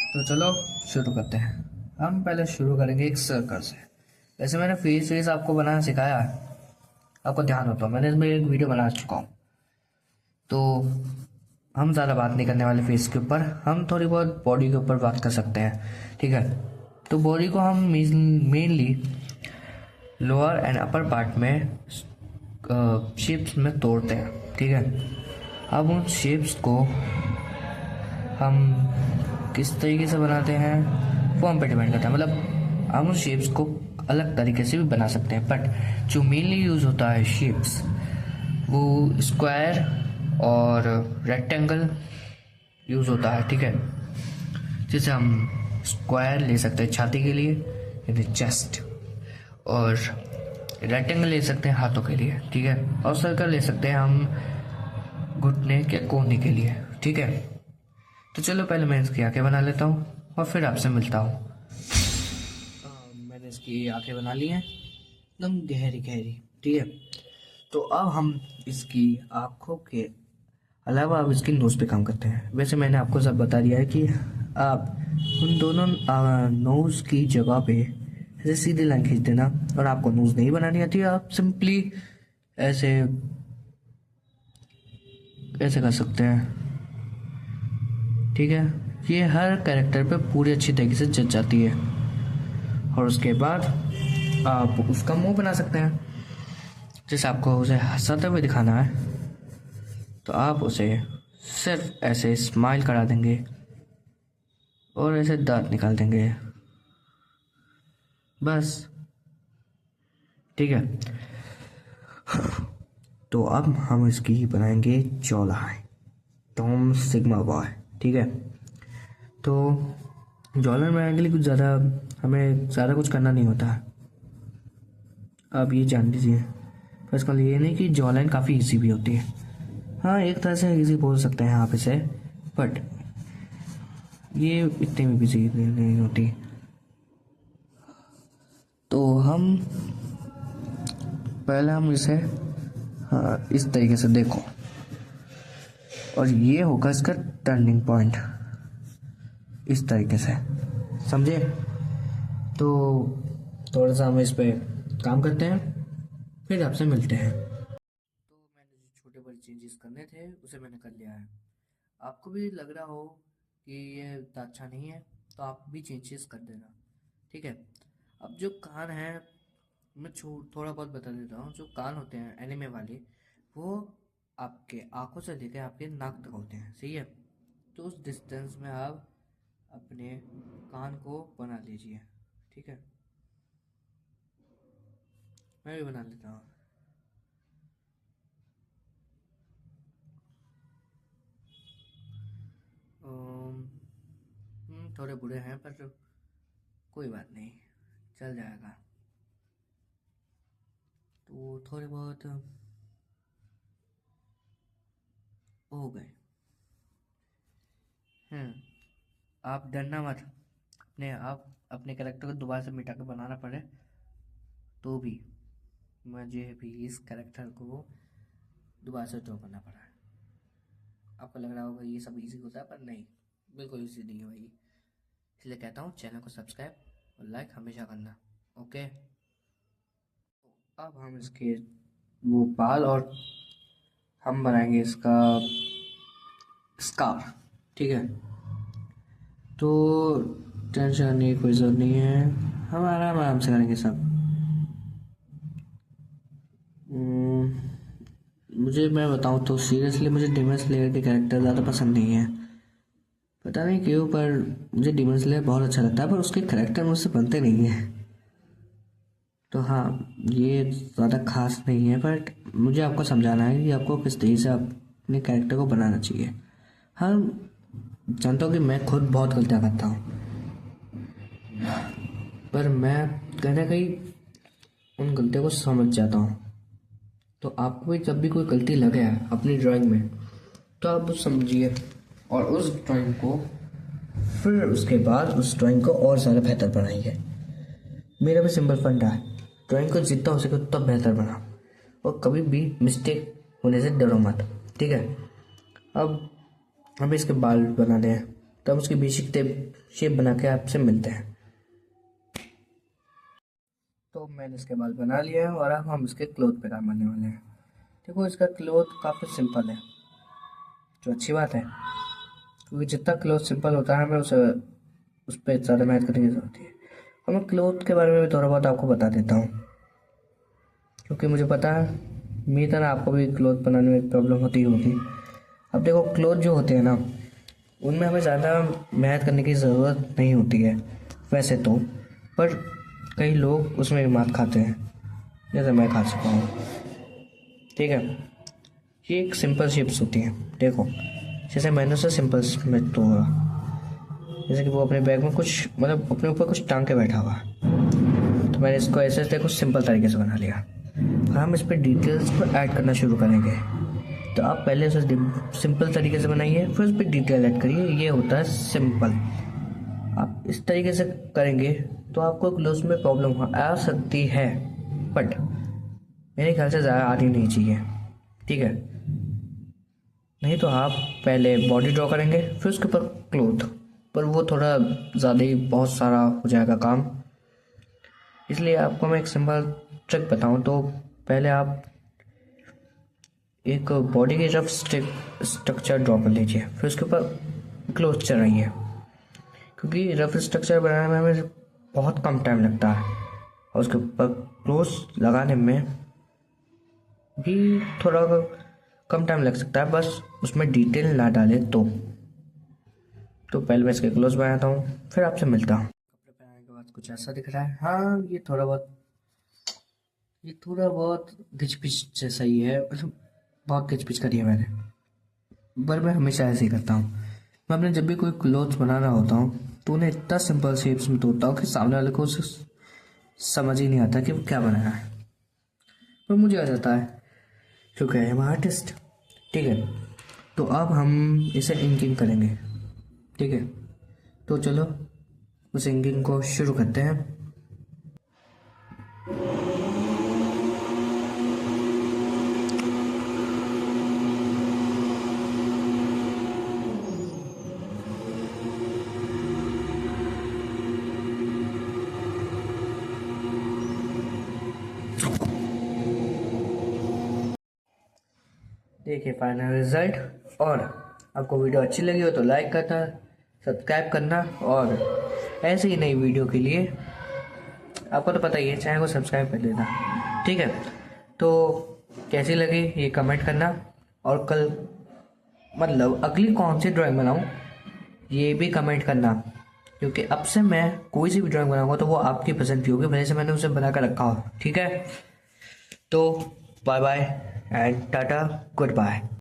तो चलो शुरू करते हैं। हम पहले शुरू करेंगे एक सर्कल से। वैसे मैंने फेस वेस आपको बनाना सिखाया है, आपको ध्यान हो तो मैंने इसमें एक वीडियो बना चुका हूँ। तो हम ज़्यादा बात नहीं करने वाले फेस के ऊपर, हम थोड़ी बहुत बॉडी के ऊपर बात कर सकते हैं। ठीक है, तो बॉडी को हम mainly lower and upper part में शेप्स में तोड़ते हैं। ठीक है, अब उन शेप्स को हम किस तरीके से बनाते हैं वो हम पे डिपेंड करता है। मतलब हम उस शेप्स को अलग तरीके से भी बना सकते हैं, बट जो मेनली यूज़ होता है शेप्स वो स्क्वायर और रेक्टेंगल यूज़ होता है। ठीक है, जैसे हम स्क्वायर ले सकते हैं छाती के लिए यानी चेस्ट, और रेक्टेंगल ले सकते हैं हाथों के लिए। ठीक है, और सर्कल ले सकते हैं हम घुटने के कोहनी के लिए। ठीक है, तो चलो पहले मैं इसकी आंखें बना लेता हूँ और फिर आपसे मिलता हूँ। मैंने इसकी आंखें बना ली हैं एकदम गहरी गहरी। ठीक है, तो अब हम इसकी आँखों के अलावा अब इसकी नोज़ पे काम करते हैं। वैसे मैंने आपको सब बता दिया है कि आप उन दोनों नोज़ की जगह पे ऐसे सीधी लाइन खींच देना, और आपको नोज़ नहीं बनानी आती है आप सिंपली ऐसे ऐसे कर सकते हैं। ठीक है, ये हर कैरेक्टर पे पूरी अच्छी तरीके से जच जाती है। और उसके बाद आप उसका मुंह बना सकते हैं। जैसे आपको उसे हंसाते हुए दिखाना है तो आप उसे सिर्फ ऐसे स्माइल करा देंगे और ऐसे दांत निकाल देंगे, बस। ठीक है, तो अब हम इसकी बनाएंगे jaw line, Tom sigma boy. ठीक है, तो जॉ लाइन बनाने के लिए कुछ ज़्यादा हमें ज़्यादा कुछ करना नहीं होता है, आप ये जान लीजिए। पर इसका ये नहीं कि जॉ लाइन काफ़ी ईजी भी होती है। हाँ, एक तरह से ईजी बोल सकते हैं आप इसे, बट ये इतनी भी ईजी नहीं होती। तो पहले हम इसे इस तरीके से देखो, और ये होगा इसका टर्निंग पॉइंट, इस तरीके से, समझे? तो थोड़ा सा हम इस पे काम करते हैं, फिर आपसे मिलते हैं। तो मैंने जो छोटे बड़े चेंजेस करने थे उसे मैंने कर लिया है। आपको भी लग रहा हो कि ये इतना अच्छा नहीं है तो आप भी चेंजेस कर देना। ठीक है, अब जो कान है मैं थोड़ा बहुत बता देता हूँ। जो कान होते हैं एनिमे वाले, वो आपके आंखों से लेकर आपके नाक तक होते हैं, सही है? तो उस डिस्टेंस में आप अपने कान को बना लीजिए। ठीक है, मैं भी बना लेता हूँ। थोड़े बुरे हैं पर कोई बात नहीं, चल जाएगा। तो थोड़े बहुत हो गए हैं। आप डरना मत, आप अपने कैरेक्टर को दोबारा से मिटा के बनाना पड़े तो भी मुझे भी इस कैरेक्टर को दोबारा से ड्रॉ करना पड़ा है। आपको लग रहा होगा ये सब इजी होता है, पर नहीं, बिल्कुल इजी नहीं है भाई। इसलिए कहता हूँ चैनल को सब्सक्राइब और लाइक हमेशा करना। ओके, अब हम इसके वो बाल और हम बनाएंगे इसका स्कार। ठीक है, तो टेंशन करने की कोई ज़रूरत नहीं है, हम आराम आराम से करेंगे सब। मुझे मैं बताऊँ तो सीरियसली मुझे डिमन स्लेयर के कैरेक्टर ज़्यादा पसंद नहीं है, पता नहीं क्यों, पर मुझे डिमन स्लेयर बहुत अच्छा लगता है, पर उसके कैरेक्टर मुझसे बनते नहीं है। तो हाँ, ये ज़्यादा खास नहीं है, बट मुझे आपको समझाना है कि आपको किस तरीके से अपने कैरेक्टर को बनाना चाहिए। हाँ, जानता हूँ कि मैं खुद बहुत गलतियाँ करता हूँ, पर मैं कहीं ना कहीं उन गलतियों को समझ जाता हूँ। तो आपको भी जब भी कोई गलती लगे अपनी ड्राइंग में तो आप उस समझिए और उस ड्राइंग को फिर उसके बाद उस ड्राइंग को और ज़्यादा बेहतर बनाइए। मेरा भी सिंपल फंडा है, ड्राइंग को जितना हो सके उतना बेहतर बना, और कभी भी मिस्टेक होने से डरो मत। ठीक है, अब हमें इसके बाल बनाने हैं, तो हम उसकी बेसिक शेप बना के आपसे मिलते हैं। तो मैंने इसके बाल बना लिए हैं और अब हम इसके क्लोथ पे काम करने वाले हैं। देखो इसका क्लोथ काफ़ी सिंपल है, जो अच्छी बात है, क्योंकि जितना क्लोथ सिंपल होता है हमें उस पर ज़्यादा मेहनत करने की ज़रूरत है। और मैं क्लोथ के बारे में भी थोड़ा बहुत आपको बता देता हूँ, क्योंकि मुझे पता है मेरी तरह आपको भी क्लोथ बनाने में प्रॉब्लम होती होगी। अब देखो क्लोथ जो होते हैं ना, उनमें हमें ज़्यादा मेहनत करने की ज़रूरत नहीं होती है वैसे तो, पर कई लोग उसमें भी मात खाते हैं, जैसे मैं खा चुका हूँ। ठीक है, ये एक सिंपल शेप्स होती हैं। देखो जैसे मैंने उसे सिंपल में तोड़ा, जैसे कि वो अपने बैग में कुछ मतलब अपने ऊपर कुछ टांग के बैठा हुआ, तो मैंने इसको ऐसे देखो सिंपल तरीके से बना लिया। हम इस पर डिटेल्स को ऐड करना शुरू करेंगे। तो आप पहले उसे सिंपल तरीके से बनाइए, फिर उस पर डिटेल ऐड करिए, ये होता है सिंपल। आप इस तरीके से करेंगे तो आपको क्लोथ में प्रॉब्लम आ सकती है, बट मेरे ख्याल से ज़्यादा आनी नहीं चाहिए। ठीक है, नहीं तो आप पहले बॉडी ड्रॉ करेंगे फिर उसके ऊपर क्लोथ, पर वो थोड़ा ज़्यादा ही बहुत सारा हो जाएगा काम। इसलिए आपको मैं एक सिंपल ट्रिक बताऊं तो पहले आप एक बॉडी की रफ स्ट्रक्चर ड्रॉ कर लीजिए, फिर उसके ऊपर क्लोथ चढ़ाइए, क्योंकि रफ स्ट्रक्चर बनाने में हमें बहुत कम टाइम लगता है और उसके ऊपर क्लोथ लगाने में भी थोड़ा कम टाइम लग सकता है, बस उसमें डिटेल ना डालें तो पहले मैं इसके क्लोथ बनाता हूँ, फिर आपसे मिलता हूँ। कपड़े पहनाने के बाद कुछ ऐसा दिख रहा है। हाँ ये थोड़ा बहुत घिच पिच जैसा ही है, मतलब बहुत घिच पिच करी है मैंने, पर मैं हमेशा ऐसे ही करता हूँ। मैं अपने जब भी कोई क्लोथ बना रहा होता हूँ तो उन्हें इतना सिंपल शेप्स में तोड़ता हूँ कि सामने वाले को उसे समझ ही नहीं आता कि वो क्या बनाया है, पर मुझे आ जाता है क्योंकि आई एम आर्टिस्ट। ठीक है, तो अब हम इसे इंकिंग करेंगे। ठीक है, तो चलो उस इंकिंग को शुरू करते हैं। देखिए फाइनल रिजल्ट। और आपको वीडियो अच्छी लगी हो तो लाइक करना, सब्सक्राइब करना, और ऐसे ही नई वीडियो के लिए आपको तो पता ही है चैनल को सब्सक्राइब कर देना। ठीक है, तो कैसी लगी ये कमेंट करना, और कल मतलब अगली कौन सी ड्राइंग बनाऊँ ये भी कमेंट करना, क्योंकि अब से मैं कोई सी भी ड्राइंग बनाऊंगा तो वो आपकी पसंद की होगी, भले से मैंने उसे बना कर रखा हो। ठीक है, तो bye bye and tata, good bye.